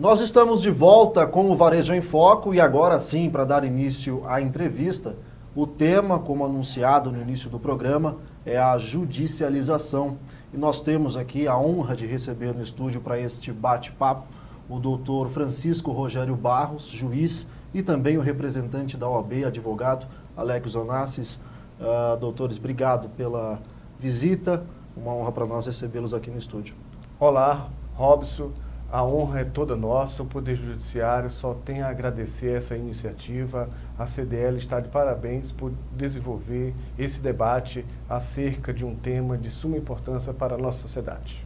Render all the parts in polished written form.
Nós estamos de volta com o Varejo em Foco e agora sim, para dar início à entrevista, o tema, como anunciado no início do programa, é a judicialização. E nós temos aqui a honra de receber no estúdio para este bate-papo o doutor Francisco Rogério Barros, juiz, e também o representante da OAB, advogado Alex Onassis. Doutores, obrigado pela visita, uma honra para nós recebê-los aqui no estúdio. Olá, Robson. A honra é toda nossa, o Poder Judiciário só tem a agradecer essa iniciativa. A CDL está de parabéns por desenvolver esse debate acerca de um tema de suma importância para a nossa sociedade.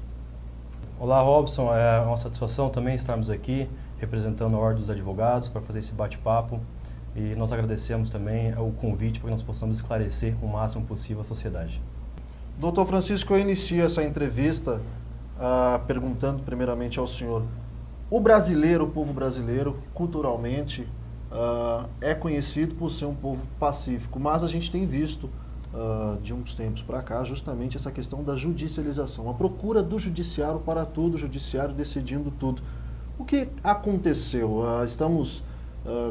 Olá, Robson. É uma satisfação também estarmos aqui representando a Ordem dos Advogados para fazer esse bate-papo. E nós agradecemos também o convite para que nós possamos esclarecer o máximo possível a sociedade. Doutor Francisco, eu inicio essa entrevista perguntando primeiramente ao senhor. O brasileiro, o povo brasileiro, culturalmente, é conhecido por ser um povo pacífico, mas a gente tem visto, de uns tempos para cá, justamente essa questão da judicialização, a procura do judiciário para tudo, o judiciário decidindo tudo. O que aconteceu? Estamos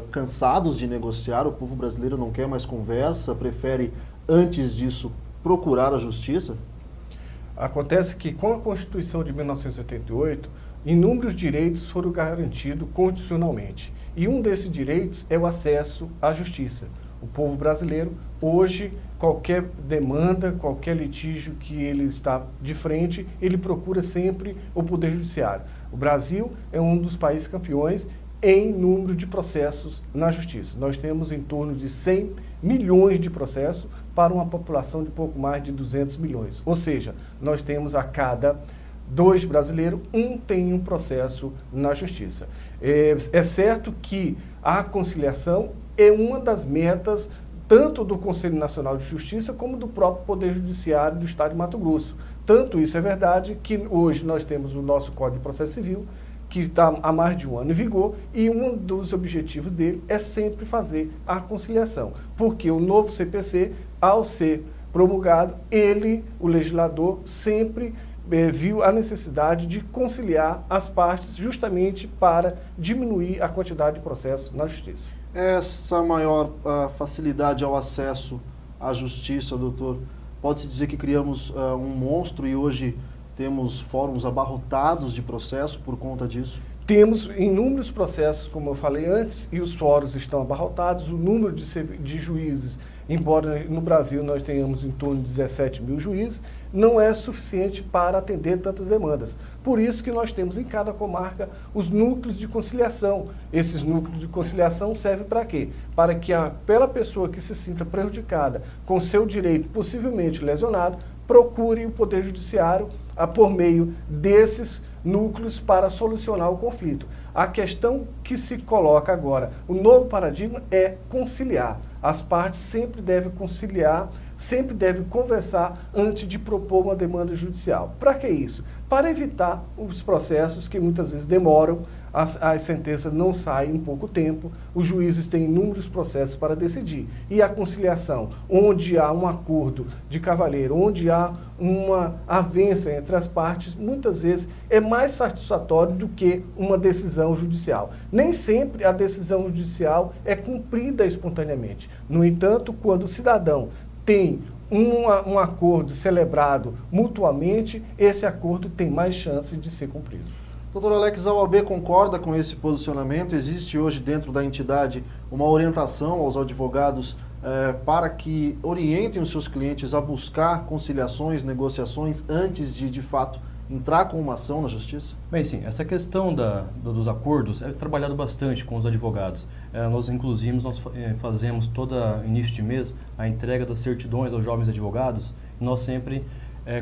cansados de negociar, o povo brasileiro não quer mais conversa, prefere, antes disso, procurar a justiça? Acontece que, com a Constituição de 1988, inúmeros direitos foram garantidos constitucionalmente. E um desses direitos é o acesso à justiça. O povo brasileiro, hoje, qualquer demanda, qualquer litígio que ele está de frente, ele procura sempre o Poder Judiciário. O Brasil é um dos países campeões em número de processos na justiça. Nós temos em torno de 100 milhões de processos para uma população de pouco mais de 200 milhões. Ou seja, nós temos a cada 2 brasileiros, um tem um processo na justiça. É certo que a conciliação é uma das metas tanto do Conselho Nacional de Justiça como do próprio Poder Judiciário do Estado de Mato Grosso. Tanto isso é verdade que hoje nós temos o nosso Código de Processo Civil, que está há mais de um ano em vigor, e um dos objetivos dele é sempre fazer a conciliação, porque o novo CPC, ao ser promulgado, o legislador, sempre viu a necessidade de conciliar as partes justamente para diminuir a quantidade de processos na justiça. Essa maior facilidade ao acesso à justiça, doutor, pode-se dizer que criamos um monstro e hoje temos fóruns abarrotados de processo por conta disso? Temos inúmeros processos, como eu falei antes, e os fóruns estão abarrotados. O número de juízes, embora no Brasil nós tenhamos em torno de 17 mil juízes, não é suficiente para atender tantas demandas. Por isso que nós temos em cada comarca os núcleos de conciliação. Esses núcleos de conciliação servem para quê? Para que aquela pessoa que se sinta prejudicada com seu direito possivelmente lesionado, procure o Poder Judiciário por meio desses núcleos para solucionar o conflito. A questão que se coloca agora, o novo paradigma é conciliar. As partes sempre devem conciliar, sempre devem conversar antes de propor uma demanda judicial. Para que isso? Para evitar os processos que muitas vezes demoram, as sentenças não saem em pouco tempo, os juízes têm inúmeros processos para decidir. E a conciliação, onde há um acordo de cavalheiro, onde há uma avença entre as partes, muitas vezes é mais satisfatório do que uma decisão judicial. Nem sempre a decisão judicial é cumprida espontaneamente. No entanto, quando o cidadão tem um acordo celebrado mutuamente, esse acordo tem mais chance de ser cumprido. Doutor Alex, a OAB concorda com esse posicionamento? Existe hoje dentro da entidade uma orientação aos advogados para que orientem os seus clientes a buscar conciliações, negociações antes de fato, entrar com uma ação na justiça? Bem, sim, essa questão dos acordos é trabalhado bastante com os advogados. Inclusive, nós fazemos todo início de mês a entrega das certidões aos jovens advogados. E nós sempre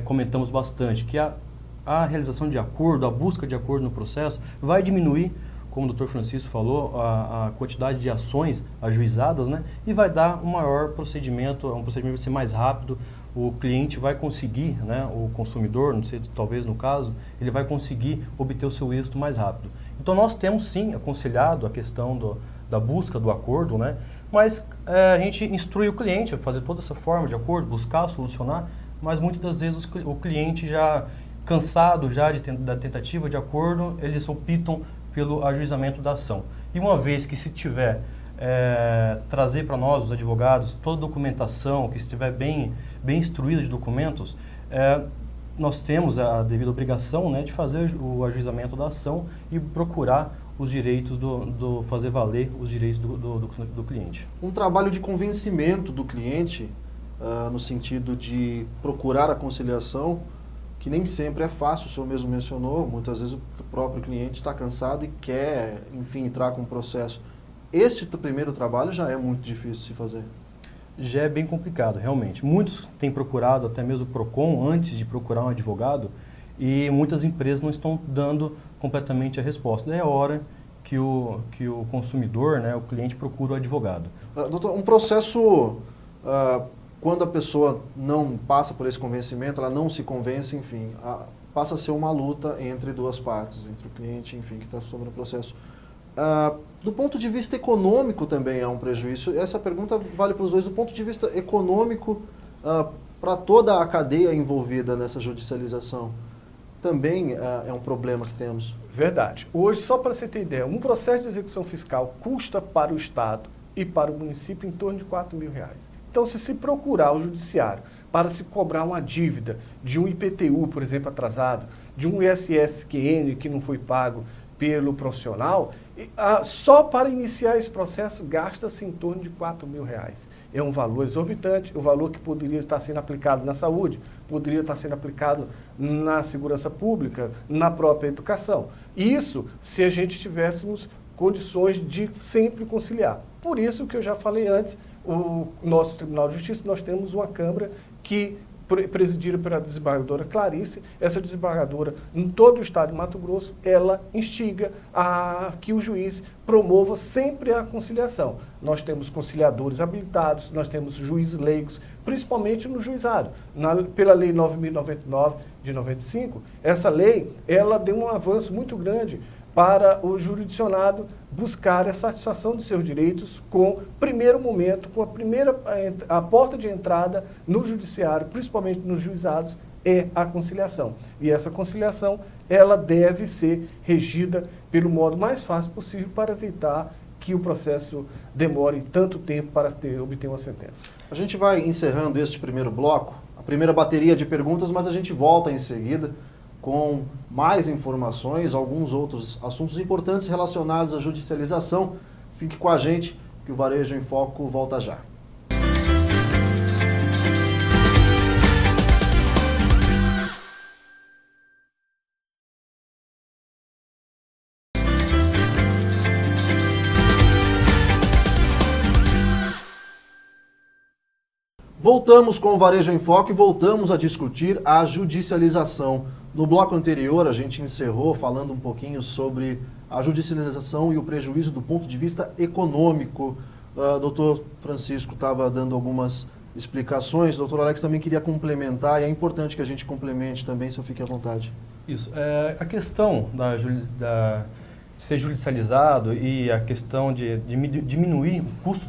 comentamos bastante que a realização de acordo, a busca de acordo no processo vai diminuir, como o doutor Francisco falou, a quantidade de ações ajuizadas, né? E vai dar um maior procedimento, um procedimento vai ser mais rápido, o cliente vai conseguir, né, o consumidor, não sei, talvez no caso, ele vai conseguir obter o seu êxito mais rápido. Então nós temos sim aconselhado a questão da busca do acordo, né? Mas a gente instrui o cliente a fazer toda essa forma de acordo, buscar, solucionar, mas muitas das vezes o cliente já cansado já da tentativa de acordo, eles optam pelo ajuizamento da ação. E uma vez que se tiver, trazer para nós, os advogados, toda a documentação, que estiver bem instruída de documentos, nós temos a devida obrigação, né, de fazer o ajuizamento da ação e procurar os direitos fazer valer os direitos do cliente. Um trabalho de convencimento do cliente, no sentido de procurar a conciliação, que nem sempre é fácil, o senhor mesmo mencionou, muitas vezes o próprio cliente está cansado e quer, enfim, entrar com o processo. Este primeiro trabalho já é muito difícil de se fazer. Já é bem complicado, realmente. Muitos têm procurado, até mesmo o PROCON, antes de procurar um advogado, e muitas empresas não estão dando completamente a resposta. É a hora que o consumidor, né, o cliente, procura o advogado. Doutor, um processo, quando a pessoa não passa por esse convencimento, ela não se convence, enfim, passa a ser uma luta entre duas partes, entre o cliente, enfim, que está sobre o processo. Do ponto de vista econômico também é um prejuízo. Essa pergunta vale para os dois. Do ponto de vista econômico, para toda a cadeia envolvida nessa judicialização, também é um problema que temos. Verdade. Hoje, só para você ter ideia, um processo de execução fiscal custa para o Estado e para o município em torno de R$4.000. Então, se procurar o judiciário para se cobrar uma dívida de um IPTU, por exemplo, atrasado, de um ISSQN que não foi pago pelo profissional, só para iniciar esse processo gasta-se em torno de R$4.000. É um valor exorbitante, o valor que poderia estar sendo aplicado na saúde, poderia estar sendo aplicado na segurança pública, na própria educação. Isso se a gente tivéssemos condições de sempre conciliar. Por isso que eu já falei antes, o nosso Tribunal de Justiça, nós temos uma Câmara que presidida pela desembargadora Clarice. Essa desembargadora, em todo o estado de Mato Grosso, ela instiga a que o juiz promova sempre a conciliação. Nós temos conciliadores habilitados, nós temos juízes leigos, principalmente no juizado. Pela Lei 9.099 de 95, essa lei, ela deu um avanço muito grande para o jurisdicionado buscar a satisfação de seus direitos com primeiro momento, com a porta de entrada no judiciário, principalmente nos juizados, é a conciliação. E essa conciliação, ela deve ser regida pelo modo mais fácil possível para evitar que o processo demore tanto tempo para obter uma sentença. A gente vai encerrando este primeiro bloco, a primeira bateria de perguntas, mas a gente volta em seguida com mais informações, alguns outros assuntos importantes relacionados à judicialização. Fique com a gente, que o Varejo em Foco volta já. Voltamos com o Varejo em Foco e voltamos a discutir a judicialização. No bloco anterior, a gente encerrou falando um pouquinho sobre a judicialização e o prejuízo do ponto de vista econômico. Doutor Francisco estava dando algumas explicações, doutor Alex também queria complementar, e é importante que a gente complemente também, se eu fique à vontade. Isso. A questão de ser judicializado e a questão de diminuir o custo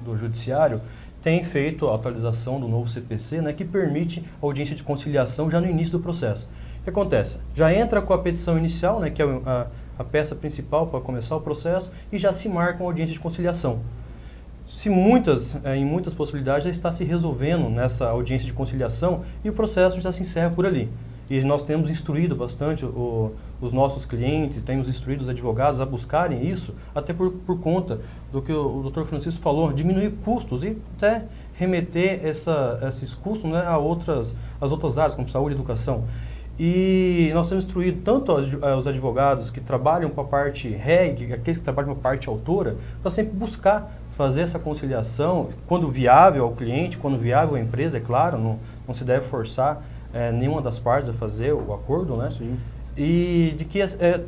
do judiciário tem feito a atualização do novo CPC, né, que permite a audiência de conciliação já no início do processo. O que acontece? Já entra com a petição inicial, né, que é a peça principal para começar o processo, e já se marca uma audiência de conciliação. Em muitas possibilidades já está se resolvendo nessa audiência de conciliação e o processo já se encerra por ali. E nós temos instruído bastante os nossos clientes, temos instruído os advogados a buscarem isso, até por conta do que o Dr. Francisco falou, diminuir custos e até remeter esses custos, né, às outras áreas, como saúde e educação. E nós temos instruído tanto os advogados que trabalham com a parte REG, aqueles que trabalham com a parte autora, para sempre buscar fazer essa conciliação, quando viável ao cliente, quando viável à empresa, é claro, não se deve forçar nenhuma das partes a fazer o acordo, né? Sim. E de que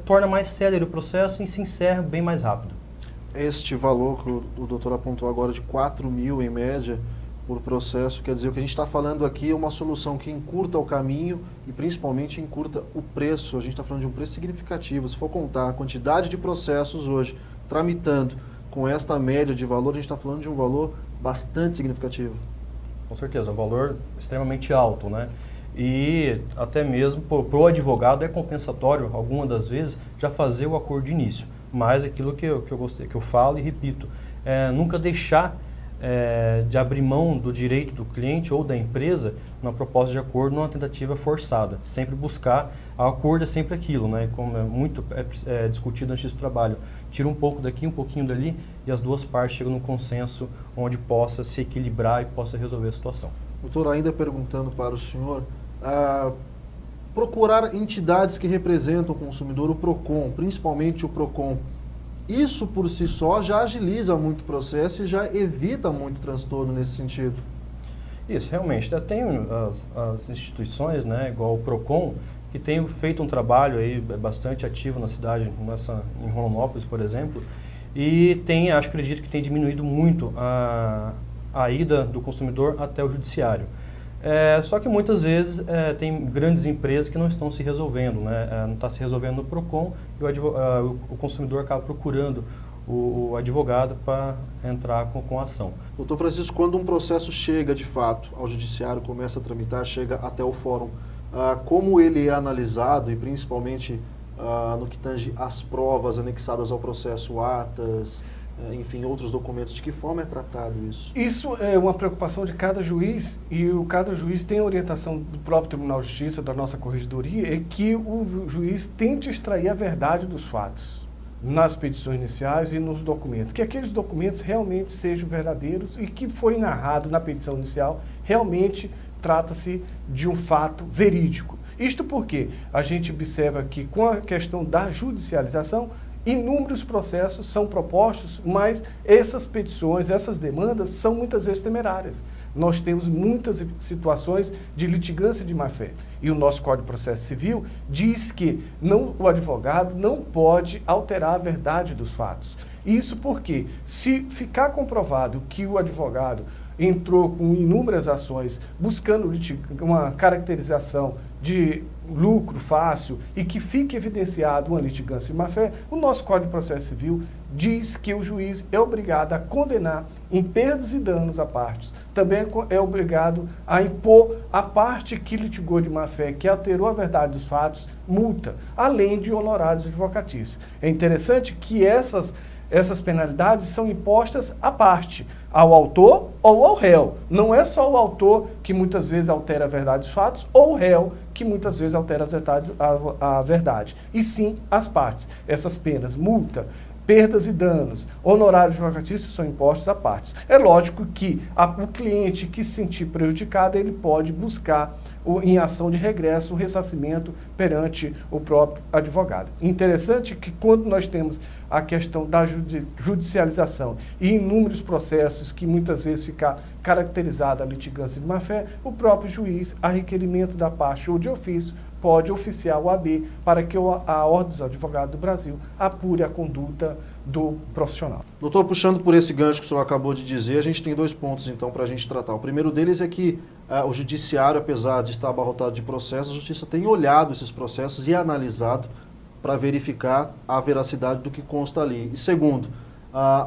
torna mais célere o processo e se encerra bem mais rápido. Este valor que o doutor apontou agora de 4 mil em média por processo, quer dizer, o que a gente está falando aqui é uma solução que encurta o caminho e principalmente encurta o preço. A gente está falando de um preço significativo. Se for contar a quantidade de processos hoje tramitando com esta média de valor, a gente está falando de um valor bastante significativo. Com certeza, um valor extremamente alto, né? E até mesmo para o advogado é compensatório, algumas das vezes, já fazer o acordo de início. Mas aquilo que eu gostei, que eu falo e repito, nunca deixar de abrir mão do direito do cliente ou da empresa numa proposta de acordo, numa tentativa forçada. Sempre buscar, a acordo é sempre aquilo, né? Como muito discutido antes do trabalho. Tira um pouco daqui, um pouquinho dali e as duas partes chegam num consenso onde possa se equilibrar e possa resolver a situação. Doutor, ainda perguntando para o senhor, procurar entidades que representam o consumidor, o PROCON, principalmente o PROCON, isso por si só já agiliza muito o processo e já evita muito transtorno nesse sentido? Isso, realmente. Tem as instituições, né, igual o PROCON, que tem feito um trabalho aí bastante ativo na cidade, em Rondonópolis, por exemplo, e acredito que tem diminuído muito a ida do consumidor até o judiciário. Só que muitas vezes tem grandes empresas que não estão se resolvendo, né? Não está se resolvendo no PROCON e o consumidor acaba procurando o advogado para entrar com a ação. Doutor Francisco, quando um processo chega de fato ao judiciário, começa a tramitar, chega até o fórum, como ele é analisado e principalmente no que tange às provas anexadas ao processo, atas, enfim, outros documentos, de que forma é tratado isso? Isso é uma preocupação de cada juiz e cada juiz tem a orientação do próprio Tribunal de Justiça, da nossa corregedoria, é que o juiz tente extrair a verdade dos fatos nas petições iniciais e nos documentos, que aqueles documentos realmente sejam verdadeiros e que foi narrado na petição inicial realmente trata-se de um fato verídico. Isto porque a gente observa que com a questão da judicialização, inúmeros processos são propostos, mas essas petições, essas demandas são muitas vezes temerárias. Nós temos muitas situações de litigância de má-fé. E o nosso Código de Processo Civil diz que o advogado não pode alterar a verdade dos fatos. Isso porque, se ficar comprovado que o advogado entrou com inúmeras ações buscando uma caracterização de lucro fácil e que fique evidenciado uma litigância de má-fé, o nosso Código de Processo Civil diz que o juiz é obrigado a condenar em perdas e danos a partes. Também é obrigado a impor à parte que litigou de má-fé, que alterou a verdade dos fatos, multa, além de honorários advocatícios. É interessante que essas penalidades são impostas à parte, ao autor ou ao réu. Não é só o autor que muitas vezes altera a verdade dos fatos ou o réu que muitas vezes altera a verdade, e sim as partes. Essas penas, multa, perdas e danos, honorários advocatícios são impostos a partes. É lógico que o cliente que se sentir prejudicado, ele pode buscar em ação de regresso o ressarcimento perante o próprio advogado. Interessante que quando nós temos a questão da judicialização e inúmeros processos que muitas vezes fica caracterizada a litigância de má-fé, o próprio juiz, a requerimento da parte ou de ofício, pode oficiar o AB para que a Ordem dos Advogados do Brasil apure a conduta do profissional. Doutor, puxando por esse gancho que o senhor acabou de dizer, a gente tem dois pontos então para a gente tratar. O primeiro deles é que o judiciário, apesar de estar abarrotado de processos, a justiça tem olhado esses processos e analisado para verificar a veracidade do que consta ali. E segundo,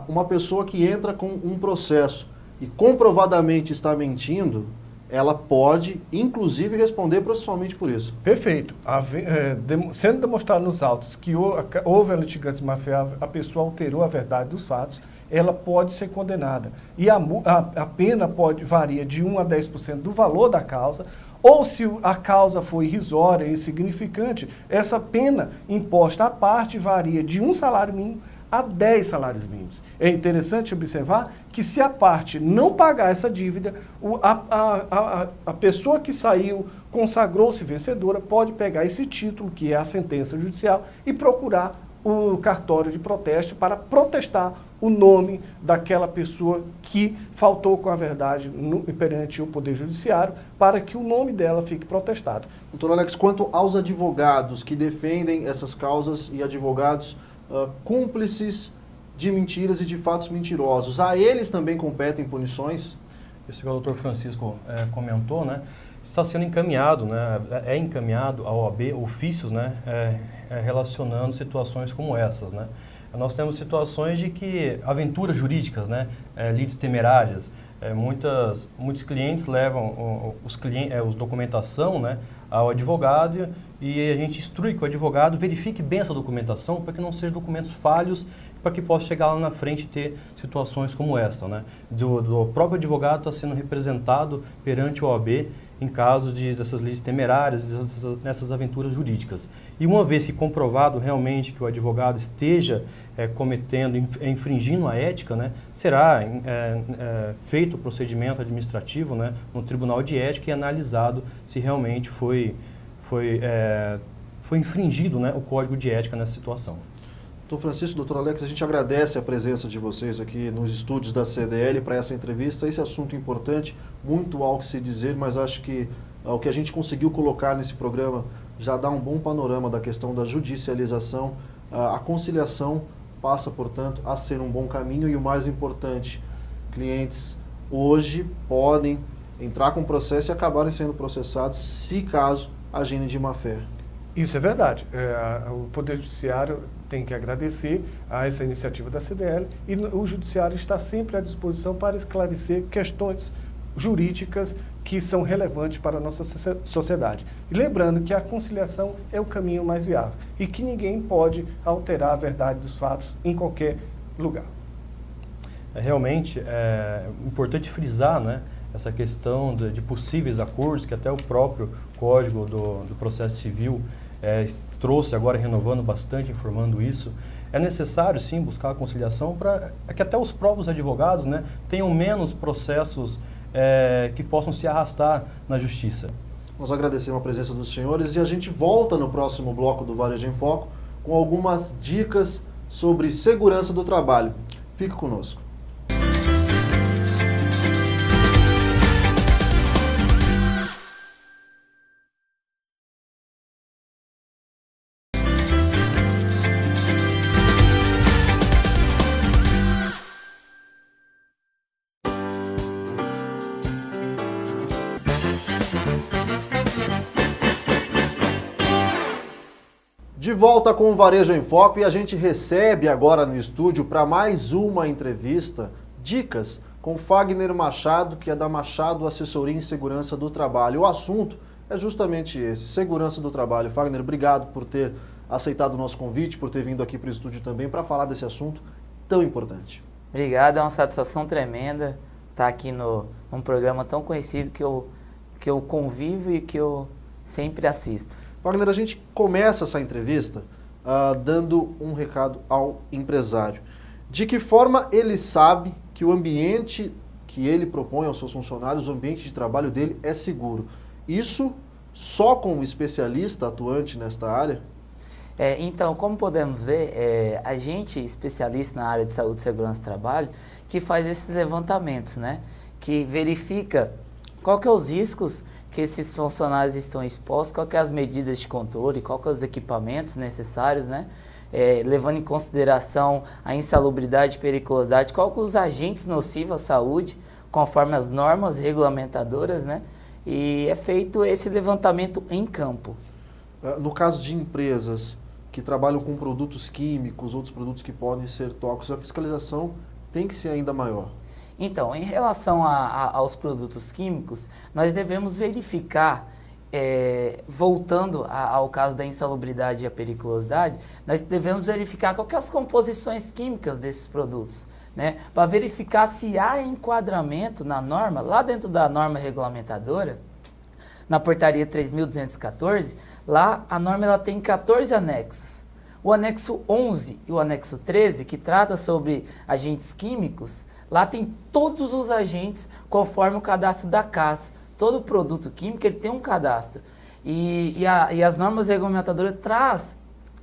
uma pessoa que entra com um processo e comprovadamente está mentindo, ela pode, inclusive, responder processualmente por isso. Perfeito. Sendo demonstrado nos autos que houve a litigância de má-fé, a pessoa alterou a verdade dos fatos, ela pode ser condenada. E a pena varia de 1 a 10% do valor da causa, ou se a causa for irrisória e insignificante, essa pena imposta à parte varia de 1 salário mínimo a 10 salários mínimos. É interessante observar que se a parte não pagar essa dívida, a pessoa que saiu, consagrou-se vencedora, pode pegar esse título, que é a sentença judicial, e procurar o cartório de protesto para protestar o nome daquela pessoa que faltou com a verdade perante o Poder Judiciário, para que o nome dela fique protestado. Doutor Alex, quanto aos advogados que defendem essas causas e advogados cúmplices de mentiras e de fatos mentirosos, a eles também competem punições? Isso que o doutor Francisco comentou, né? Está sendo encaminhado, né? É encaminhado ao OAB ofícios, né? Relacionando situações como essas, né? Nós temos situações de que aventuras jurídicas, né? Lides temerárias, muitos clientes levam os documentação, né, ao advogado e a gente instrui que o advogado verifique bem essa documentação para que não sejam documentos falhos, para que possa chegar lá na frente e ter situações como essa, né? Do próprio advogado estar sendo representado perante o OAB em caso dessas leis temerárias, nessas aventuras jurídicas. E uma vez que comprovado realmente que o advogado esteja cometendo, infringindo a ética, né, será feito o procedimento administrativo, né, no Tribunal de Ética e analisado se realmente foi infringido, né, o Código de Ética nessa situação. Doutor Francisco, doutor Alex, a gente agradece a presença de vocês aqui nos estúdios da CDL para essa entrevista. Esse assunto importante, muito ao que se dizer, mas acho que o que a gente conseguiu colocar nesse programa já dá um bom panorama da questão da judicialização. A conciliação passa, portanto, a ser um bom caminho e o mais importante, clientes hoje podem entrar com processo e acabarem sendo processados se caso agirem de má fé. Isso é verdade. O Poder Judiciário tem que agradecer a essa iniciativa da CDL e o Judiciário está sempre à disposição para esclarecer questões jurídicas que são relevantes para a nossa sociedade. E lembrando que a conciliação é o caminho mais viável e que ninguém pode alterar a verdade dos fatos em qualquer lugar. Realmente é importante frisar, né, essa questão de possíveis acordos que até o próprio Código do Processo Civil trouxe agora, renovando bastante, informando isso. É necessário, sim, buscar a conciliação para que até os próprios advogados, né, tenham menos processos que possam se arrastar na justiça. Nós agradecemos a presença dos senhores e a gente volta no próximo bloco do Varejo em Foco com algumas dicas sobre segurança do trabalho. Fique conosco. De volta com o Varejo em Foco e a gente recebe agora no estúdio para mais uma entrevista, dicas com Fagner Machado, que é da Machado Assessoria em Segurança do Trabalho. O assunto é justamente esse, segurança do trabalho. Fagner, obrigado por ter aceitado o nosso convite, por ter vindo aqui para o estúdio também para falar desse assunto tão importante. Obrigado, é uma satisfação tremenda estar aqui num programa tão conhecido que eu convivo e que eu sempre assisto. Fagner, a gente começa essa entrevista dando um recado ao empresário. De que forma ele sabe que o ambiente que ele propõe aos seus funcionários, o ambiente de trabalho dele é seguro? Isso só com um especialista atuante nesta área? Então, como podemos ver, a gente, especialista na área de saúde e segurança do trabalho, que faz esses levantamentos, né? Que verifica qual que é os riscos que esses funcionários estão expostos, qual que é as medidas de controle, qual que é os equipamentos necessários, né? Levando em consideração a insalubridade e periculosidade, qual que é os agentes nocivos à saúde, conforme as normas regulamentadoras, né? E é feito esse levantamento em campo. No caso de empresas que trabalham com produtos químicos, outros produtos que podem ser tóxicos, a fiscalização tem que ser ainda maior. Então, em relação aos produtos químicos, nós devemos verificar, voltando ao caso da insalubridade e a periculosidade, nós devemos verificar qual que é as composições químicas desses produtos, né? Para verificar se há enquadramento na norma, lá dentro da norma regulamentadora, na portaria 3.214, lá a norma ela tem 14 anexos. O anexo 11 e o anexo 13, que trata sobre agentes químicos, lá tem todos os agentes conforme o cadastro da CAS. Todo produto químico ele tem um cadastro. E as normas regulamentadoras trazem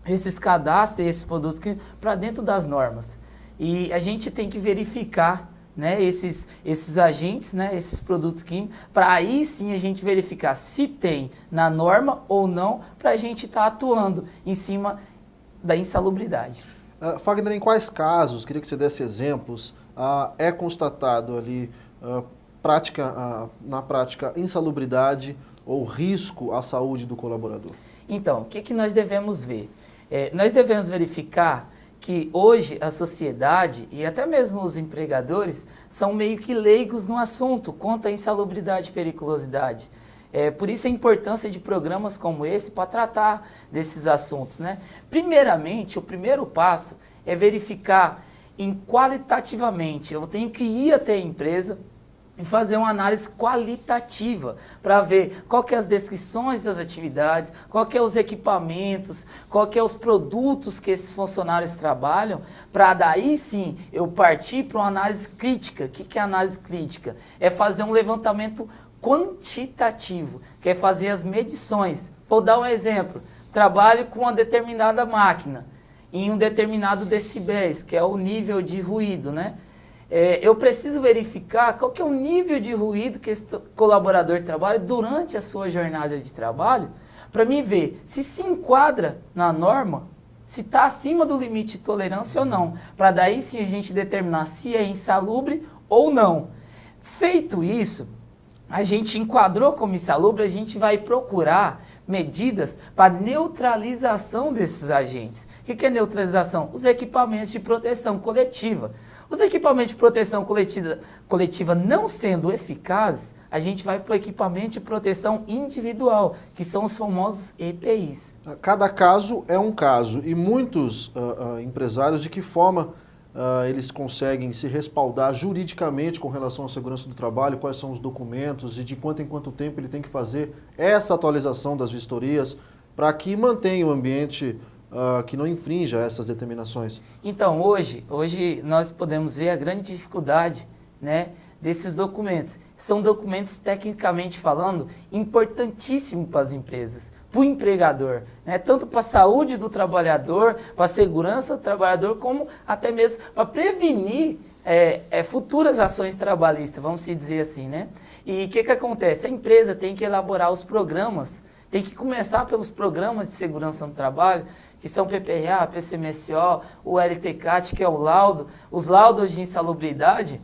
esses cadastros e esses produtos para dentro das normas. E a gente tem que verificar, né, esses agentes, né, esses produtos químicos, para aí sim a gente verificar se tem na norma ou não, para a gente estar atuando em cima da insalubridade. Fagner, em quais casos, queria que você desse exemplos, é constatado ali na prática insalubridade ou risco à saúde do colaborador? Então, o que nós devemos ver? Nós devemos verificar que hoje a sociedade e até mesmo os empregadores são meio que leigos no assunto quanto à insalubridade e periculosidade. Por isso a importância de programas como esse para tratar desses assuntos, né? Primeiramente, o primeiro passo é verificar qualitativamente. Eu tenho que ir até a empresa e fazer uma análise qualitativa para ver qual que é as descrições das atividades, qual que é os equipamentos, qual que é os produtos que esses funcionários trabalham, para daí sim eu partir para uma análise crítica. O que é análise crítica? É fazer um levantamento quantitativo, que é fazer as medições. Vou dar um exemplo. Trabalho com uma determinada máquina, em um determinado decibéis, que é o nível de ruído, né? Eu preciso verificar qual que é o nível de ruído que esse colaborador trabalha durante a sua jornada de trabalho, para mim ver se enquadra na norma, se está acima do limite de tolerância ou não, para daí sim a gente determinar se é insalubre ou não. Feito isso, a gente enquadrou como insalubre, a gente vai procurar medidas para neutralização desses agentes. O que é neutralização? Os equipamentos de proteção coletiva. Os equipamentos de proteção coletiva não sendo eficazes, a gente vai para o equipamento de proteção individual, que são os famosos EPIs. Cada caso é um caso e muitos empresários, de que forma eles conseguem se respaldar juridicamente com relação à segurança do trabalho, quais são os documentos e de quanto em quanto tempo ele tem que fazer essa atualização das vistorias para que mantenha o ambiente que não infrinja essas determinações? Então, hoje nós podemos ver a grande dificuldade, né, desses documentos. São documentos, tecnicamente falando, importantíssimos para as empresas, para o empregador, né, tanto para a saúde do trabalhador, para a segurança do trabalhador, como até mesmo para prevenir futuras ações trabalhistas, vamos se dizer assim, né? E o que acontece? A empresa tem que elaborar os programas, tem que começar pelos programas de segurança no trabalho, que são PPRA, PCMSO, o LTCAT, que é o laudo, os laudos de insalubridade,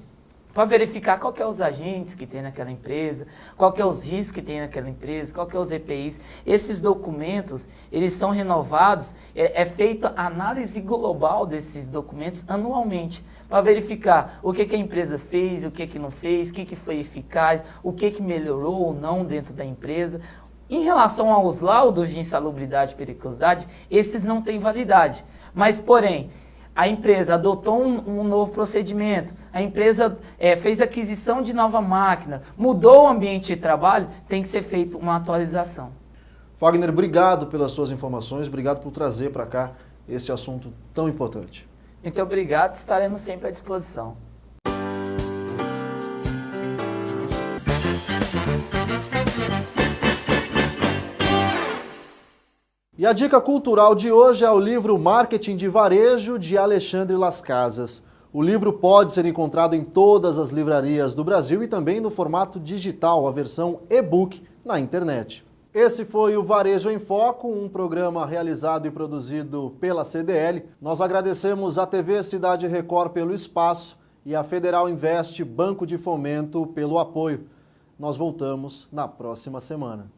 para verificar qual que é os agentes que tem naquela empresa, qual que é os riscos que tem naquela empresa, qual que é os EPIs. Esses documentos, eles são renovados, é feita análise global desses documentos anualmente, para verificar o que a empresa fez, o que não fez, o que foi eficaz, o que melhorou ou não dentro da empresa. Em relação aos laudos de insalubridade e periculosidade, esses não têm validade. Mas, porém, a empresa adotou um novo procedimento, a empresa fez aquisição de nova máquina, mudou o ambiente de trabalho, tem que ser feita uma atualização. Wagner, obrigado pelas suas informações, obrigado por trazer para cá esse assunto tão importante. Muito obrigado, estaremos sempre à disposição. E a dica cultural de hoje é o livro Marketing de Varejo, de Alexandre Las Casas. O livro pode ser encontrado em todas as livrarias do Brasil e também no formato digital, a versão e-book, na internet. Esse foi o Varejo em Foco, um programa realizado e produzido pela CDL. Nós agradecemos a TV Cidade Record pelo espaço e a Federal Invest Banco de Fomento pelo apoio. Nós voltamos na próxima semana.